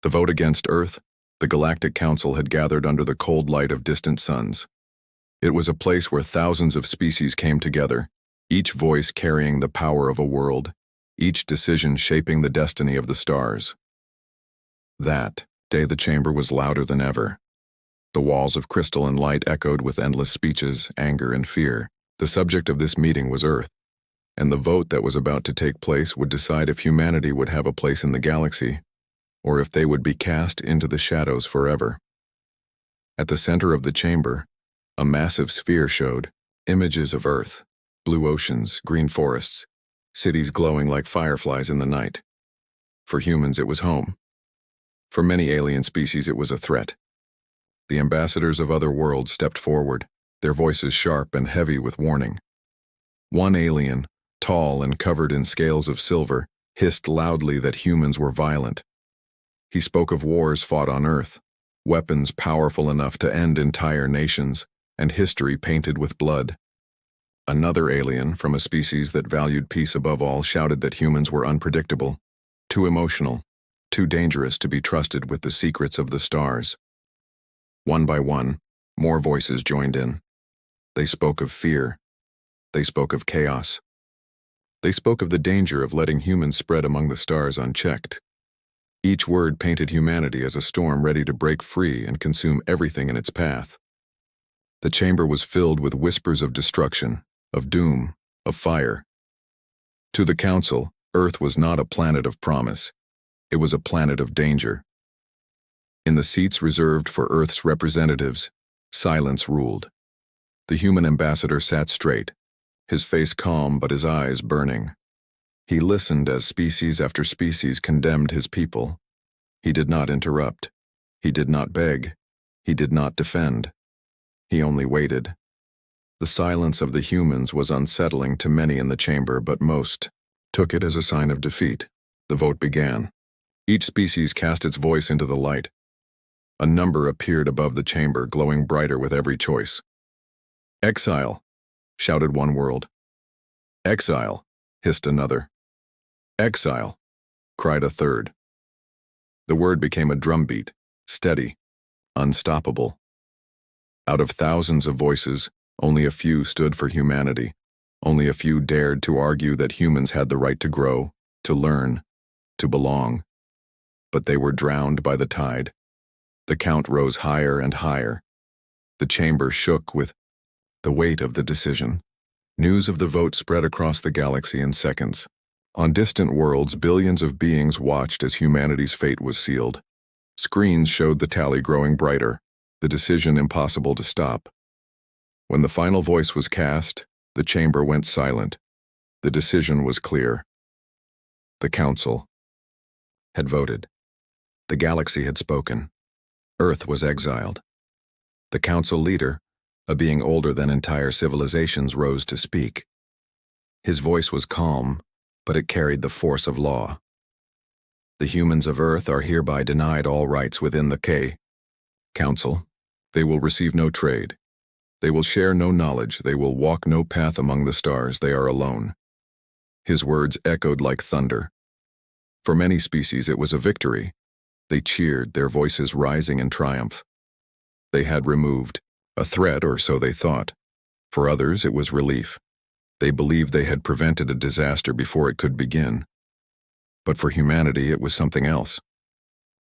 The vote against Earth, the Galactic Council had gathered under the cold light of distant suns. It was a place where thousands of species came together, each voice carrying the power of a world, each decision shaping the destiny of the stars. That day the chamber was louder than ever. The walls of crystal and light echoed with endless speeches, anger and fear. The subject of this meeting was Earth, and the vote that was about to take place would decide if humanity would have a place in the galaxy, or if they would be cast into the shadows forever. At the center of the chamber, a massive sphere showed images of Earth, blue oceans, green forests, cities glowing like fireflies in the night. For humans, it was home. For many alien species, it was a threat. The ambassadors of other worlds stepped forward, their voices sharp and heavy with warning. One alien, tall and covered in scales of silver, hissed loudly that humans were violent. He spoke of wars fought on Earth, weapons powerful enough to end entire nations, and history painted with blood. Another alien, from a species that valued peace above all, shouted that humans were unpredictable, too emotional, too dangerous to be trusted with the secrets of the stars. One by one, more voices joined in. They spoke of fear. They spoke of chaos. They spoke of the danger of letting humans spread among the stars unchecked. Each word painted humanity as a storm ready to break free and consume everything in its path. The chamber was filled with whispers of destruction, of doom, of fire. To the Council, Earth was not a planet of promise. It was a planet of danger. In the seats reserved for Earth's representatives, silence ruled. The human ambassador sat straight, his face calm but his eyes burning. He listened as species after species condemned his people. He did not interrupt. He did not beg. He did not defend. He only waited. The silence of the humans was unsettling to many in the chamber, but most took it as a sign of defeat. The vote began. Each species cast its voice into the light. A number appeared above the chamber, glowing brighter with every choice. "Exile," shouted one world. "Exile," hissed another. "Exile," cried a third. The word became a drumbeat, steady, unstoppable. Out of thousands of voices, only a few stood for humanity. Only a few dared to argue that humans had the right to grow, to learn, to belong. But they were drowned by the tide. The count rose higher and higher. The chamber shook with the weight of the decision. News of the vote spread across the galaxy in seconds. On distant worlds, billions of beings watched as humanity's fate was sealed. Screens showed the tally growing brighter, the decision impossible to stop. When the final voice was cast, the chamber went silent. The decision was clear. The Council had voted. The galaxy had spoken. Earth was exiled. The Council leader, a being older than entire civilizations, rose to speak. His voice was calm, but it carried the force of law. The humans of Earth are hereby denied all rights within the Council. They will receive no trade. They will share no knowledge. They will walk no path among the stars. They are alone. His words echoed like thunder. For many species, it was a victory. They cheered, their voices rising in triumph. They had removed a threat, or so they thought. For others, it was relief. They believed they had prevented a disaster before it could begin. But for humanity, it was something else.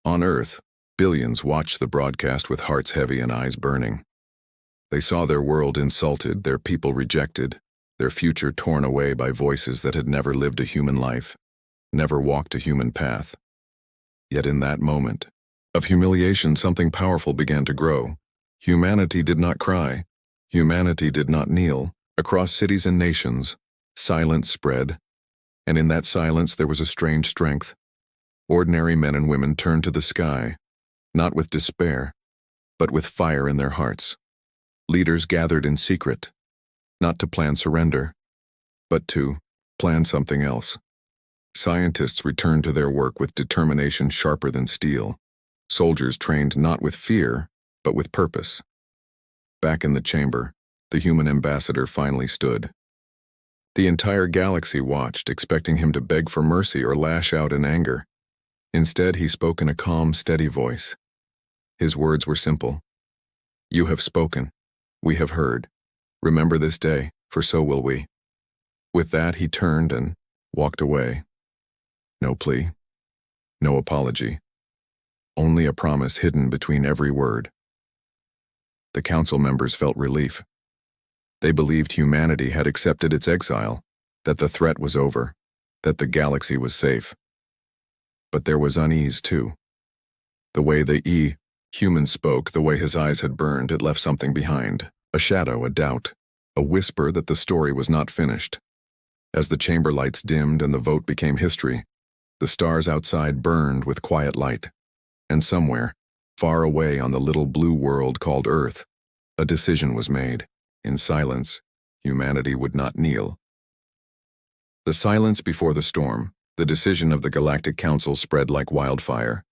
On Earth, billions watched the broadcast with hearts heavy and eyes burning. They saw their world insulted, their people rejected, their future torn away by voices that had never lived a human life, never walked a human path. Yet in that moment of humiliation, something powerful began to grow. Humanity did not cry. Humanity did not kneel. Across cities and nations, silence spread, and in that silence there was a strange strength. Ordinary men and women turned to the sky, not with despair, but with fire in their hearts. Leaders gathered in secret, not to plan surrender, but to plan something else. Scientists returned to their work with determination sharper than steel. Soldiers trained not with fear, but with purpose. Back in the chamber, the human ambassador finally stood. The entire galaxy watched, expecting him to beg for mercy or lash out in anger. Instead, he spoke in a calm, steady voice. His words were simple. "You have spoken. We have heard. Remember this day, for so will we." With that, he turned and walked away. No plea, no apology, only a promise hidden between every word. The council members felt relief. They believed humanity had accepted its exile, that the threat was over, that the galaxy was safe. But there was unease, too. The way the human spoke, the way his eyes had burned, it left something behind. A shadow, a doubt, a whisper that the story was not finished. As the chamber lights dimmed and the vote became history, the stars outside burned with quiet light. And somewhere, far away on the little blue world called Earth, a decision was made. In silence, humanity would not kneel. The silence before the storm, the decision of the Galactic Council spread like wildfire.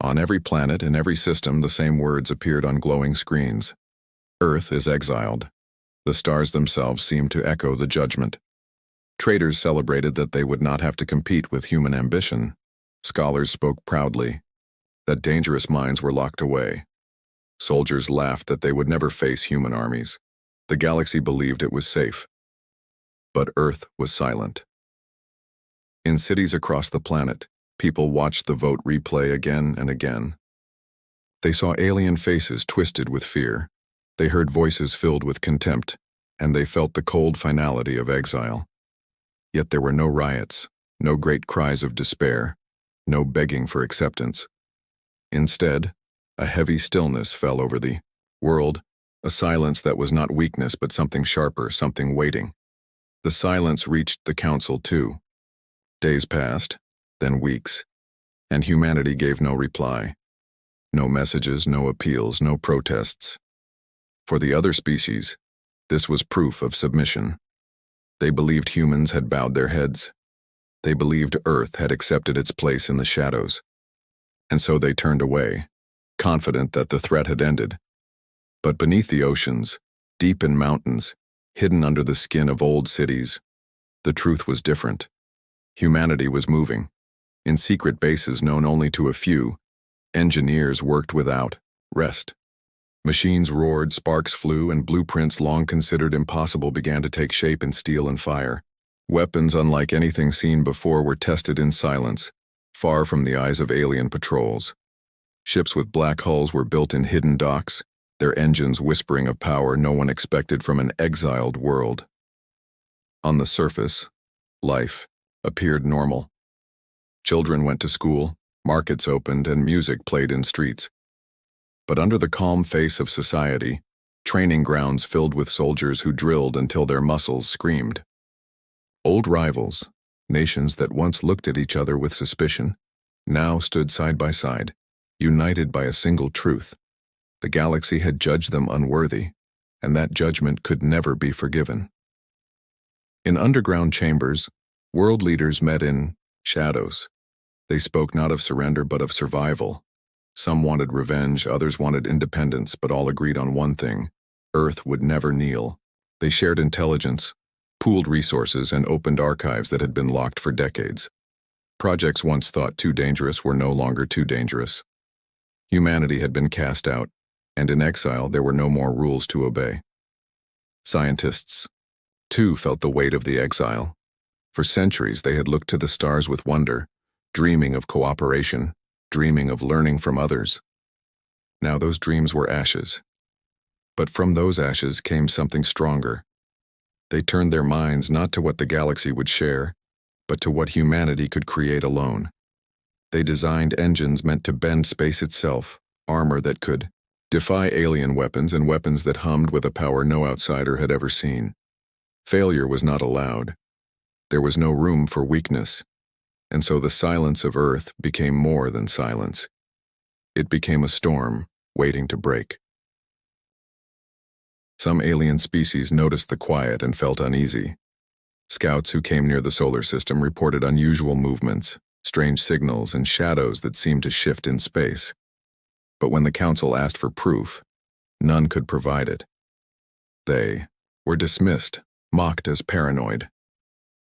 On every planet and every system, the same words appeared on glowing screens. Earth is exiled. The stars themselves seemed to echo the judgment. Traders celebrated that they would not have to compete with human ambition. Scholars spoke proudly that dangerous minds were locked away. Soldiers laughed that they would never face human armies. The galaxy believed it was safe. But Earth was silent. In cities across the planet, people watched the vote replay again and again. They saw alien faces twisted with fear. They heard voices filled with contempt, and they felt the cold finality of exile. Yet there were no riots, no great cries of despair, no begging for acceptance. Instead, a heavy stillness fell over the world, a silence that was not weakness but something sharper, something waiting. The silence reached the council too. Days passed, then weeks, and humanity gave no reply. No messages, no appeals, no protests. For the other species, this was proof of submission. They believed humans had bowed their heads. They believed Earth had accepted its place in the shadows. And so they turned away, confident that the threat had ended. But beneath the oceans, deep in mountains, hidden under the skin of old cities, the truth was different. Humanity was moving. In secret bases known only to a few, engineers worked without rest. Machines roared, sparks flew, and blueprints long considered impossible began to take shape in steel and fire. Weapons unlike anything seen before were tested in silence, far from the eyes of alien patrols. Ships with black hulls were built in hidden docks, their engines whispering of power no one expected from an exiled world. On the surface, life appeared normal. Children went to school, markets opened, and music played in streets. But under the calm face of society, training grounds filled with soldiers who drilled until their muscles screamed. Old rivals, nations that once looked at each other with suspicion, now stood side by side, united by a single truth. The galaxy had judged them unworthy, and that judgment could never be forgiven. In underground chambers, world leaders met in shadows. They spoke not of surrender but of survival. Some wanted revenge, others wanted independence, but all agreed on one thing: Earth would never kneel. They shared intelligence, pooled resources, and opened archives that had been locked for decades. Projects once thought too dangerous were no longer too dangerous. Humanity had been cast out, and in exile there were no more rules to obey. Scientists, too, felt the weight of the exile. For centuries they had looked to the stars with wonder, dreaming of cooperation, dreaming of learning from others. Now those dreams were ashes. But from those ashes came something stronger. They turned their minds not to what the galaxy would share, but to what humanity could create alone. They designed engines meant to bend space itself, armor that could defy alien weapons, and weapons that hummed with a power no outsider had ever seen. Failure was not allowed. There was no room for weakness. And so the silence of Earth became more than silence. It became a storm waiting to break. Some alien species noticed the quiet and felt uneasy. Scouts who came near the solar system reported unusual movements, strange signals, and shadows that seemed to shift in space. But when the council asked for proof, none could provide it. They were dismissed, mocked as paranoid.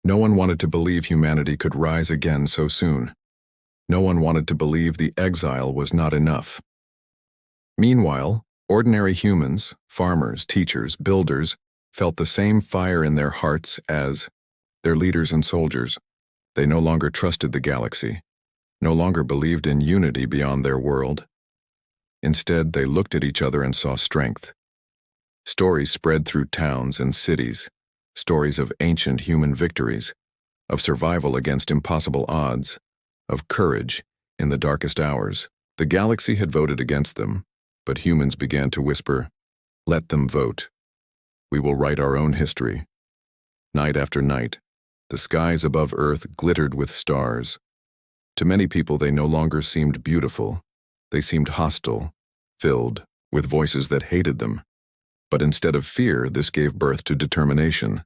No one wanted to believe humanity could rise again so soon. No one wanted to believe the exile was not enough. Meanwhile, ordinary humans, farmers, teachers, builders, felt the same fire in their hearts as their leaders and soldiers. They no longer trusted the galaxy, no longer believed in unity beyond their world. Instead, they looked at each other and saw strength. Stories spread through towns and cities, stories of ancient human victories, of survival against impossible odds, of courage in the darkest hours. The galaxy had voted against them, but humans began to whisper, "Let them vote. We will write our own history." Night after night, the skies above Earth glittered with stars. To many people, they no longer seemed beautiful. They seemed hostile, filled with voices that hated them. But instead of fear, this gave birth to determination.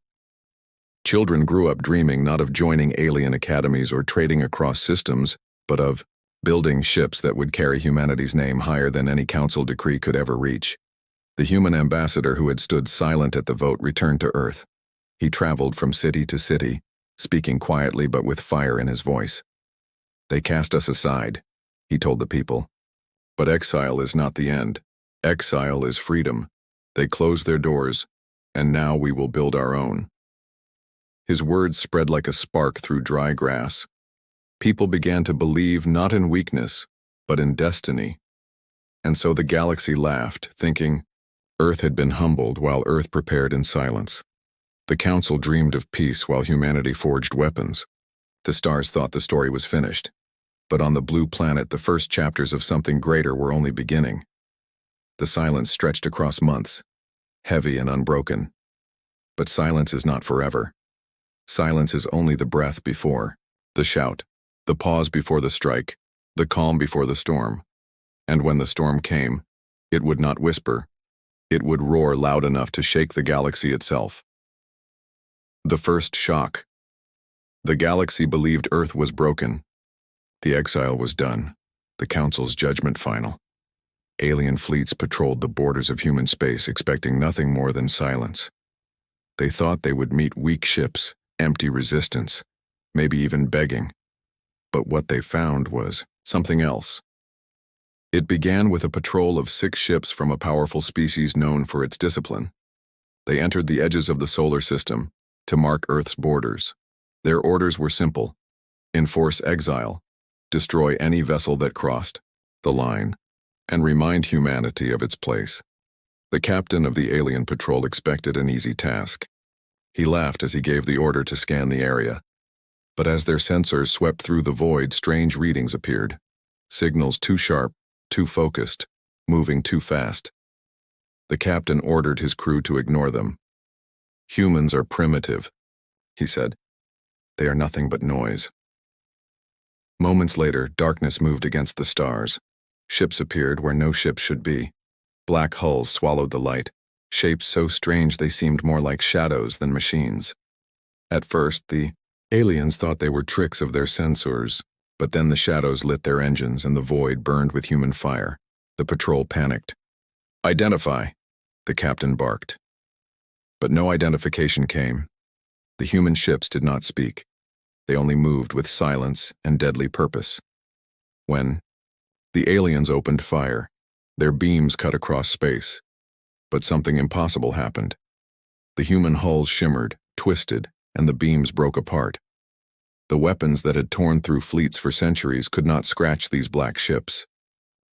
Children grew up dreaming not of joining alien academies or trading across systems, but of building ships that would carry humanity's name higher than any council decree could ever reach. The human ambassador who had stood silent at the vote returned to Earth. He traveled from city to city, speaking quietly but with fire in his voice. "They cast us aside," he told the people. "But exile is not the end. Exile is freedom. They closed their doors, and now we will build our own." His words spread like a spark through dry grass. People began to believe not in weakness, but in destiny. And so the galaxy laughed, thinking Earth had been humbled while Earth prepared in silence. The council dreamed of peace while humanity forged weapons. The stars thought the story was finished. But on the blue planet, the first chapters of something greater were only beginning. The silence stretched across months, heavy and unbroken. But silence is not forever. Silence is only the breath before, the shout, the pause before the strike, the calm before the storm. And when the storm came, it would not whisper. It would roar loud enough to shake the galaxy itself. The first shock. The galaxy believed Earth was broken. The exile was done, the Council's judgment final. Alien fleets patrolled the borders of human space, expecting nothing more than silence. They thought they would meet weak ships, empty resistance, maybe even begging. But what they found was something else. It began with a patrol of 6 ships from a powerful species known for its discipline. They entered the edges of the solar system to mark Earth's borders. Their orders were simple: enforce exile, destroy any vessel that crossed the line, and remind humanity of its place. The captain of the alien patrol expected an easy task. He laughed as he gave the order to scan the area. But as their sensors swept through the void, strange readings appeared. Signals too sharp, too focused, moving too fast. The captain ordered his crew to ignore them. "Humans are primitive," he said. "They are nothing but noise." Moments later, darkness moved against the stars. Ships appeared where no ships should be. Black hulls swallowed the light, shapes so strange they seemed more like shadows than machines. At first, the aliens thought they were tricks of their sensors, but then the shadows lit their engines and the void burned with human fire. The patrol panicked. "Identify," the captain barked. But no identification came. The human ships did not speak. They only moved with silence and deadly purpose. When the aliens opened fire, their beams cut across space. But something impossible happened. The human hulls shimmered, twisted, and the beams broke apart. The weapons that had torn through fleets for centuries could not scratch these black ships.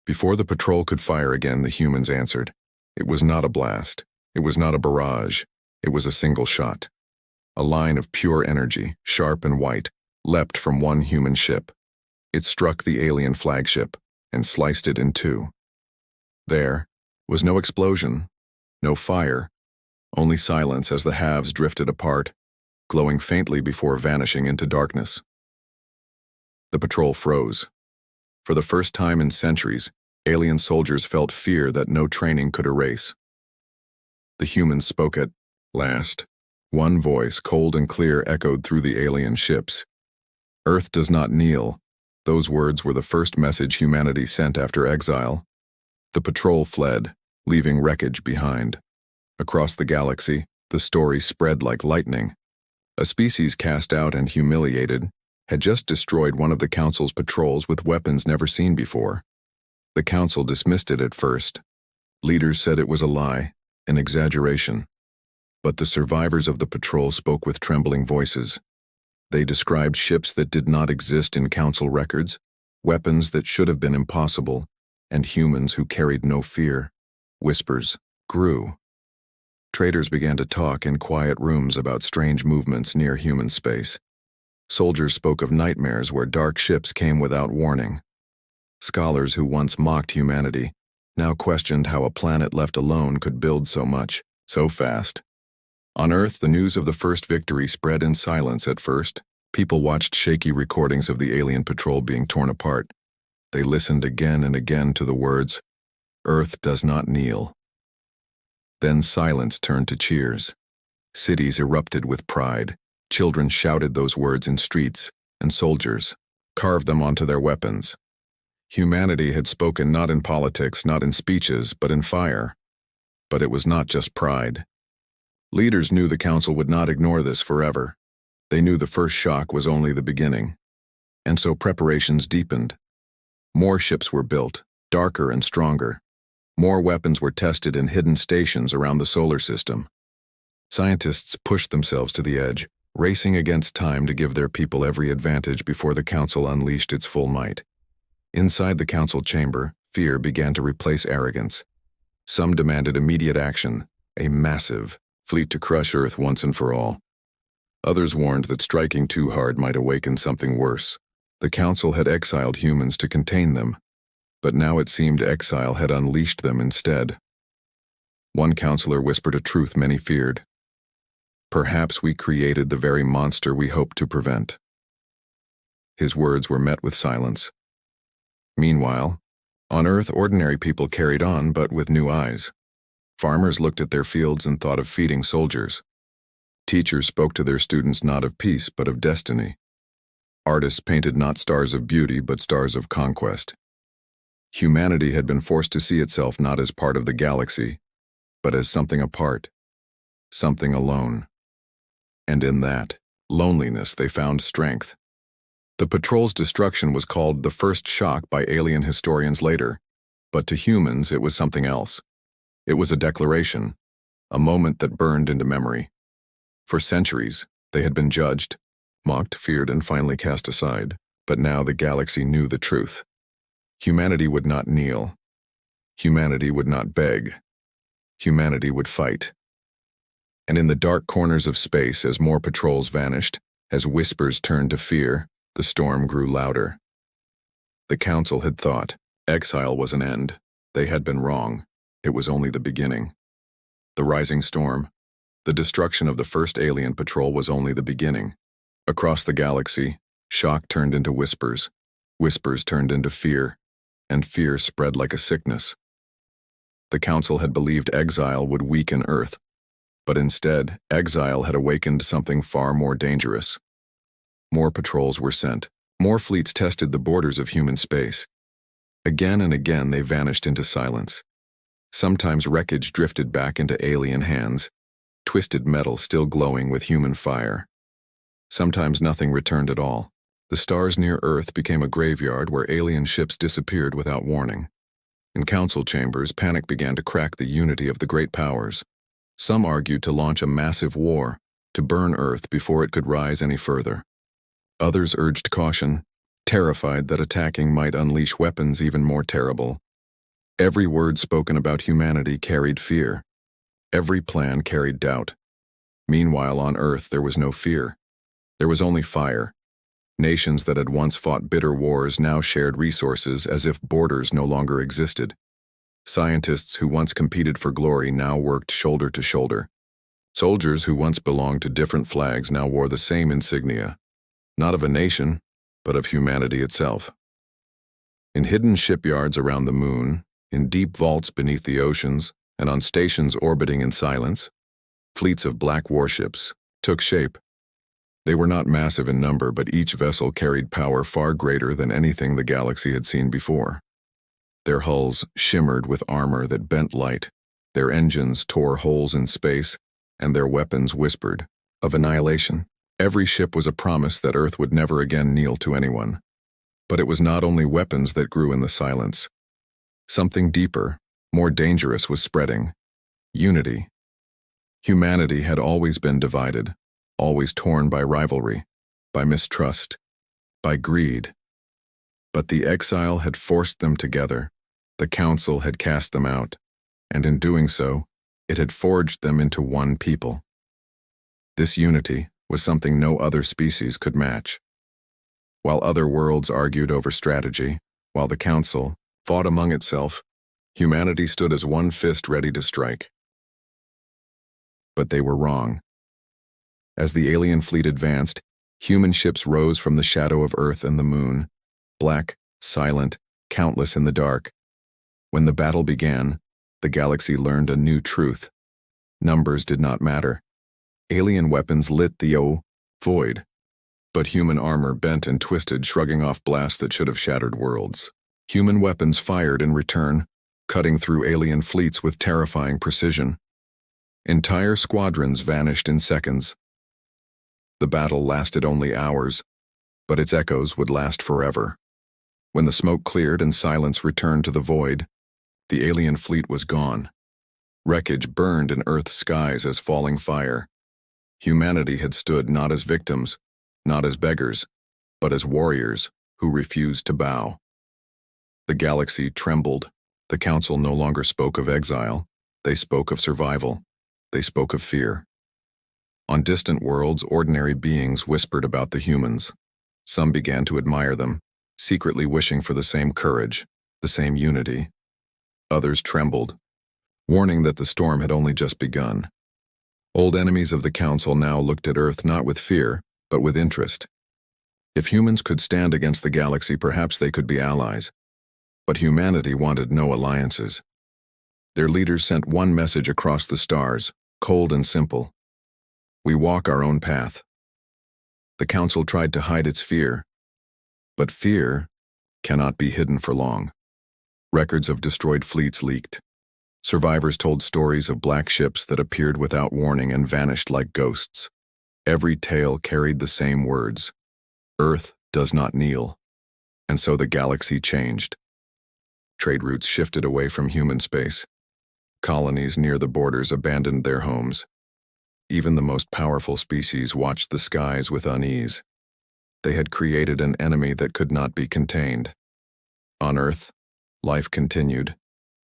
Before the patrol could fire again, the humans answered. It was not a blast. It was not a barrage. It was a single shot. A line of pure energy, sharp and white, leapt from one human ship. It struck the alien flagship and sliced it in two. There was no explosion, no fire, only silence as the halves drifted apart, glowing faintly before vanishing into darkness. The patrol froze. For the first time in centuries, alien soldiers felt fear that no training could erase. The humans spoke at last. One voice, cold and clear, echoed through the alien ships. "Earth does not kneel." Those words were the first message humanity sent after exile. The patrol fled, leaving wreckage behind. Across the galaxy, the story spread like lightning. A species cast out and humiliated, had just destroyed one of the Council's patrols with weapons never seen before. The Council dismissed it at first. Leaders said it was a lie, an exaggeration. But the survivors of the patrol spoke with trembling voices. They described ships that did not exist in Council records, weapons that should have been impossible, and humans who carried no fear. Whispers grew. Traders began to talk in quiet rooms about strange movements near human space. Soldiers spoke of nightmares where dark ships came without warning. Scholars who once mocked humanity now questioned how a planet left alone could build so much, so fast. On Earth, the news of the first victory spread in silence at first. People watched shaky recordings of the alien patrol being torn apart. They listened again and again to the words, "Earth does not kneel." Then silence turned to cheers. Cities erupted with pride. Children shouted those words in streets, and soldiers carved them onto their weapons. Humanity had spoken not in politics, not in speeches, but in fire. But it was not just pride. Leaders knew the Council would not ignore this forever. They knew the first shock was only the beginning. And so preparations deepened. More ships were built, darker and stronger. More weapons were tested in hidden stations around the solar system. Scientists pushed themselves to the edge, racing against time to give their people every advantage before the Council unleashed its full might. Inside the Council chamber, fear began to replace arrogance. Some demanded immediate action, a massive fleet to crush Earth once and for all. Others warned that striking too hard might awaken something worse. The Council had exiled humans to contain them, but now it seemed exile had unleashed them instead. One counselor whispered a truth many feared. Perhaps we created the very monster we hoped to prevent. His words were met with silence. Meanwhile, on Earth, ordinary people carried on, but with new eyes. Farmers looked at their fields and thought of feeding soldiers. Teachers spoke to their students not of peace, but of destiny. Artists painted not stars of beauty, but stars of conquest. Humanity had been forced to see itself not as part of the galaxy, but as something apart, something alone. And in that loneliness they found strength. The patrol's destruction was called the first shock by alien historians later, but to humans it was something else. It was a declaration, a moment that burned into memory. For centuries, they had been judged, mocked, feared, and finally cast aside, but now the galaxy knew the truth. Humanity would not kneel. Humanity would not beg. Humanity would fight. And in the dark corners of space, as more patrols vanished, as whispers turned to fear, the storm grew louder. The Council had thought exile was an end. They had been wrong. It was only the beginning. The rising storm, the destruction of the first alien patrol was only the beginning. Across the galaxy, shock turned into whispers. Whispers turned into fear, and fear spread like a sickness. The Council had believed exile would weaken Earth, but instead, exile had awakened something far more dangerous. More patrols were sent. More fleets tested the borders of human space. Again and again they vanished into silence. Sometimes wreckage drifted back into alien hands, twisted metal still glowing with human fire. Sometimes nothing returned at all. The stars near Earth became a graveyard where alien ships disappeared without warning. In Council chambers, panic began to crack the unity of the great powers. Some argued to launch a massive war, to burn Earth before it could rise any further. Others urged caution, terrified that attacking might unleash weapons even more terrible. Every word spoken about humanity carried fear. Every plan carried doubt. Meanwhile, on Earth, there was no fear. There was only fire. Nations that had once fought bitter wars now shared resources as if borders no longer existed. Scientists who once competed for glory now worked shoulder to shoulder. Soldiers who once belonged to different flags now wore the same insignia, not of a nation, but of humanity itself. In hidden shipyards around the moon, in deep vaults beneath the oceans, and on stations orbiting in silence, fleets of black warships took shape. They were not massive in number, but each vessel carried power far greater than anything the galaxy had seen before. Their hulls shimmered with armor that bent light, their engines tore holes in space, and their weapons whispered of annihilation. Every ship was a promise that Earth would never again kneel to anyone. But it was not only weapons that grew in the silence. Something deeper, more dangerous was spreading. Unity. Humanity had always been divided, always torn by rivalry, by mistrust, by greed. But the exile had forced them together. The council had cast them out, and in doing so, it had forged them into one people. This unity was something no other species could match. While other worlds argued over strategy, while the council fought among itself, humanity stood as one fist ready to strike. But they were wrong. As the alien fleet advanced, human ships rose from the shadow of Earth and the moon, black, silent, countless in the dark. When the battle began, the galaxy learned a new truth. Numbers did not matter. Alien weapons lit the void, but human armor bent and twisted, shrugging off blasts that should have shattered worlds. Human weapons fired in return, cutting through alien fleets with terrifying precision. Entire squadrons vanished in seconds. The battle lasted only hours, but its echoes would last forever. When the smoke cleared and silence returned to the void, the alien fleet was gone. Wreckage burned in Earth's skies as falling fire. Humanity had stood not as victims, not as beggars, but as warriors who refused to bow. The galaxy trembled. The council no longer spoke of exile. They spoke of survival. They spoke of fear. On distant worlds, ordinary beings whispered about the humans. Some began to admire them, secretly wishing for the same courage, the same unity. Others trembled, warning that the storm had only just begun. Old enemies of the council now looked at Earth not with fear, but with interest. If humans could stand against the galaxy, perhaps they could be allies. But humanity wanted no alliances. Their leaders sent one message across the stars, cold and simple. We walk our own path. The council tried to hide its fear, but fear cannot be hidden for long. Records of destroyed fleets leaked. Survivors told stories of black ships that appeared without warning and vanished like ghosts. Every tale carried the same words: Earth does not kneel. And so the galaxy changed. Trade routes shifted away from human space. Colonies near the borders abandoned their homes. Even the most powerful species watched the skies with unease. They had created an enemy that could not be contained. On Earth, life continued,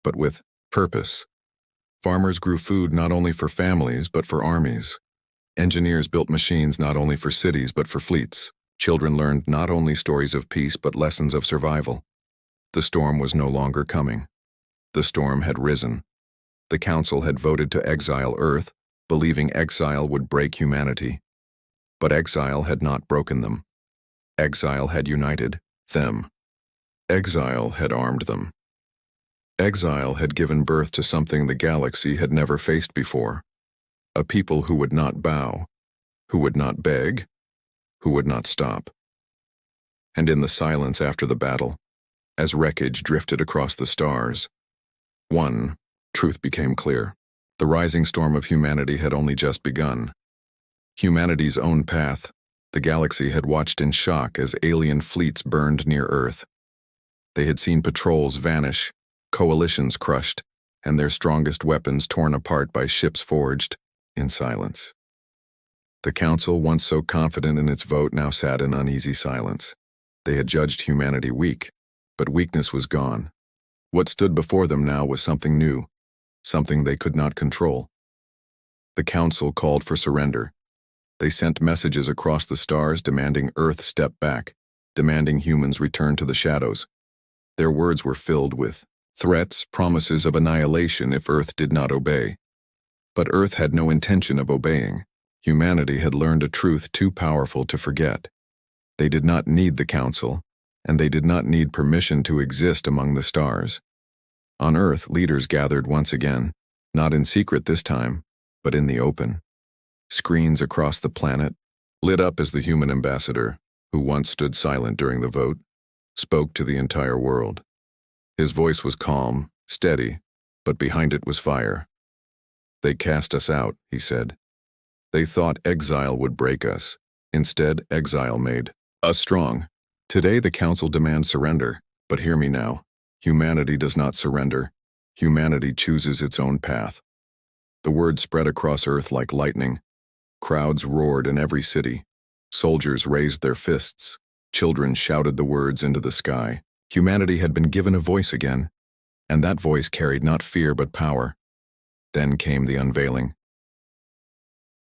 but with purpose. Farmers grew food not only for families, but for armies. Engineers built machines not only for cities, but for fleets. Children learned not only stories of peace, but lessons of survival. The storm was no longer coming. The storm had risen. The council had voted to exile Earth, believing exile would break humanity. But exile had not broken them. Exile had united them. Exile had armed them. Exile had given birth to something the galaxy had never faced before. A people who would not bow, who would not beg, who would not stop. And in the silence after the battle, as wreckage drifted across the stars, one truth became clear. The rising storm of humanity had only just begun. Humanity's own path, the galaxy had watched in shock as alien fleets burned near Earth. They had seen patrols vanish, coalitions crushed, and their strongest weapons torn apart by ships forged in silence. The council, once so confident in its vote, now sat in uneasy silence. They had judged humanity weak, but weakness was gone. What stood before them now was something new, something they could not control. The council called for surrender. They sent messages across the stars demanding Earth step back, demanding humans return to the shadows. Their words were filled with threats, promises of annihilation if Earth did not obey. But Earth had no intention of obeying. Humanity had learned a truth too powerful to forget. They did not need the council, and they did not need permission to exist among the stars. On Earth, leaders gathered once again, not in secret this time, but in the open. Screens across the planet, lit up as the human ambassador, who once stood silent during the vote, spoke to the entire world. His voice was calm, steady, but behind it was fire. They cast us out, he said. They thought exile would break us, Instead, exile made us strong. Today the Council demands surrender, but hear me now. Humanity does not surrender. Humanity chooses its own path. The word spread across Earth like lightning. Crowds roared in every city. Soldiers raised their fists. Children shouted the words into the sky. Humanity had been given a voice again, and that voice carried not fear but power. Then came the unveiling.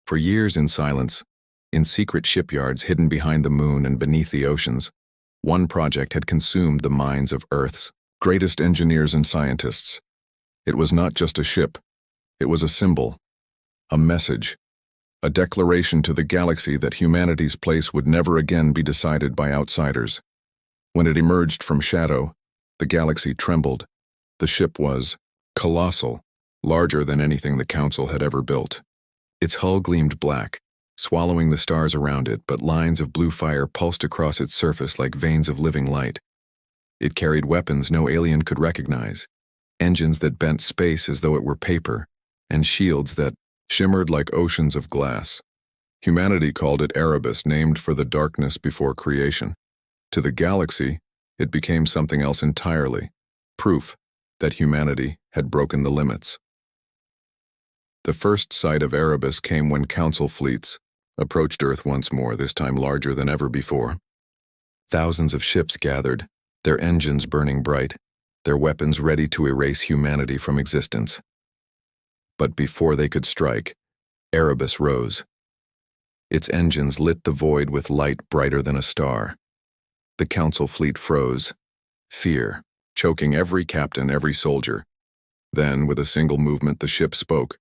For years in silence, in secret shipyards hidden behind the moon and beneath the oceans, one project had consumed the minds of Earth's greatest engineers and scientists. It was not just a ship. It was a symbol, a message, a declaration to the galaxy that humanity's place would never again be decided by outsiders. When it emerged from shadow, the galaxy trembled. The ship was colossal, larger than anything the Council had ever built. Its hull gleamed black, swallowing the stars around it, but lines of blue fire pulsed across its surface like veins of living light. It carried weapons no alien could recognize, engines that bent space as though it were paper, and shields that shimmered like oceans of glass. Humanity called it Erebus, named for the darkness before creation. To the galaxy, it became something else entirely, proof that humanity had broken the limits. The first sight of Erebus came when Council fleets approached Earth once more, this time larger than ever before. Thousands of ships gathered, their engines burning bright, their weapons ready to erase humanity from existence. But before they could strike, Erebus rose. Its engines lit the void with light brighter than a star. The Council fleet froze, fear choking every captain, every soldier. Then, with a single movement, the ship spoke,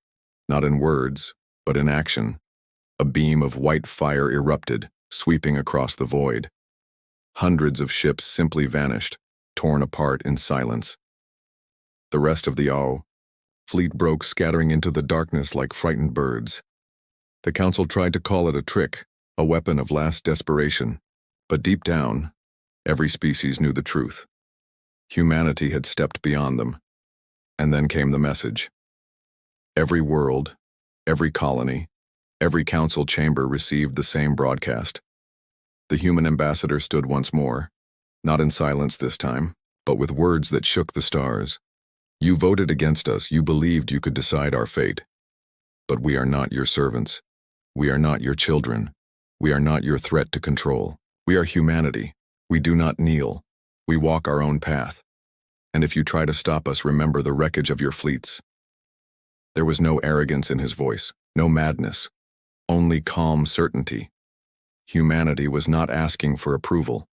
not in words, but in action. A beam of white fire erupted, sweeping across the void. Hundreds of ships simply vanished, torn apart in silence. The rest of the fleet broke, scattering into the darkness like frightened birds. The Council tried to call it a trick, a weapon of last desperation, but deep down, every species knew the truth. Humanity had stepped beyond them. And then came the message. Every world, every colony, every Council chamber received the same broadcast. The human ambassador stood once more, not in silence this time, but with words that shook the stars. You voted against us, you believed you could decide our fate. But we are not your servants. We are not your children. We are not your threat to control. We are humanity. We do not kneel. We walk our own path. And if you try to stop us, remember the wreckage of your fleets. There was no arrogance in his voice, no madness, only calm certainty. Humanity was not asking for approval.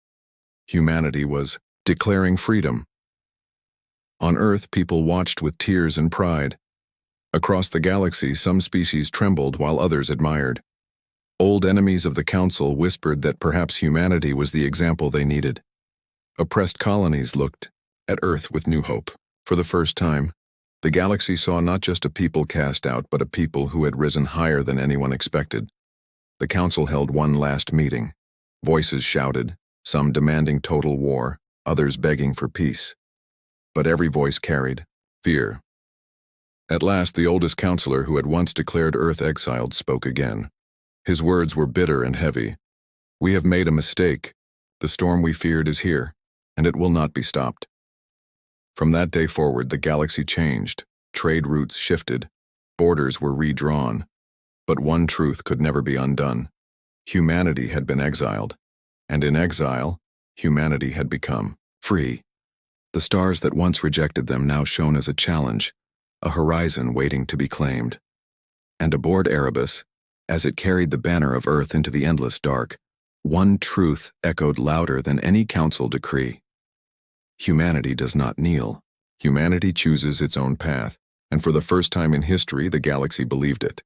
Humanity was declaring freedom. On Earth, people watched with tears and pride. Across the galaxy, some species trembled while others admired. Old enemies of the Council whispered that perhaps humanity was the example they needed. Oppressed colonies looked at Earth with new hope. For the first time, the galaxy saw not just a people cast out, but a people who had risen higher than anyone expected. The Council held one last meeting. Voices shouted, some demanding total war, others begging for peace. But every voice carried fear. At last, the oldest counselor, who had once declared Earth exiled, spoke again. His words were bitter and heavy. We have made a mistake. The storm we feared is here, and it will not be stopped. From that day forward, the galaxy changed, trade routes shifted, borders were redrawn. But one truth could never be undone. Humanity had been exiled, and in exile, humanity had become free. The stars that once rejected them now shone as a challenge, a horizon waiting to be claimed. And aboard Erebus, as it carried the banner of Earth into the endless dark, one truth echoed louder than any council decree. Humanity does not kneel. Humanity chooses its own path, and for the first time in history, the galaxy believed it.